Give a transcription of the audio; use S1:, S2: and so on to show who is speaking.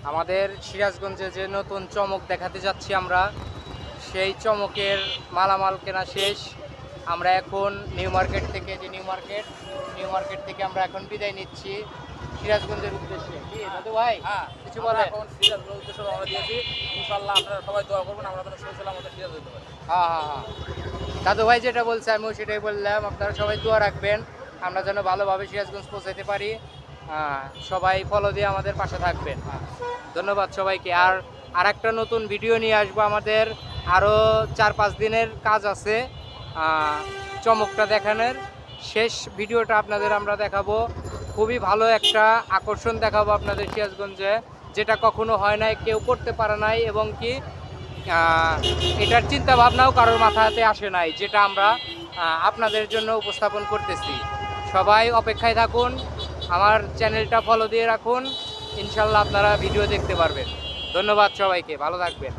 S1: আমাদের সিরাজগঞ্জে যে নতুন চমক দেখাতে যাচ্ছি আমরা, সেই চমকের মালামাল কেনা শেষ। আমরা এখন নিউ মার্কেট থেকে, যে নিউ মার্কেট থেকে আমরা এখন বিদায় নিচ্ছি সিরাজগঞ্জের উদ্দেশ্যে। কি দাদু ভাই কিছু বলে?
S2: এখন সিরাজগঞ্জের উদ্দেশ্যে রওনা দিয়েছি। ইনশাআল্লাহ আপনারা সবাই দোয়া করবেন, আমরা যেন সহিসালামতে আমাদের সিরাজ যেতে পারি।
S1: হ্যাঁ, দাদু ভাই যেটা বলছে আমিও সেটাই বললাম, আপনারা সবাই দোয়া রাখবেন আমরা যেন ভালোভাবে সিরাজগঞ্জ পৌঁছাতে পারি। সবাই ফলো দিয়ে আমাদের পাশে থাকবেন। ধন্যবাদ সবাইকে। আর একটা নতুন ভিডিও নিয়ে আসবো, আমাদের আরও 4-5 দিনের কাজ আছে চমকটা দেখানোর। শেষ ভিডিওটা আপনাদের আমরা দেখাবো, খুবই ভালো একটা আকর্ষণ দেখাবো আপনাদের সিরাজগঞ্জে, যেটা কখনো হয় নাই, কেউ করতে পারে নাই, এবং কি এটার চিন্তা ভাবনাও কারোর মাথাতে আসে নাই, যেটা আমরা আপনাদের জন্য উপস্থাপন করতেছি। সবাই অপেক্ষায় থাকুন, আমার চ্যানেলটা ফলো দিয়ে রাখুন, ইনশাল্লাহ আপনারা ভিডিও দেখতে পারবেন। ধন্যবাদ সবাইকে, ভালো থাকবেন।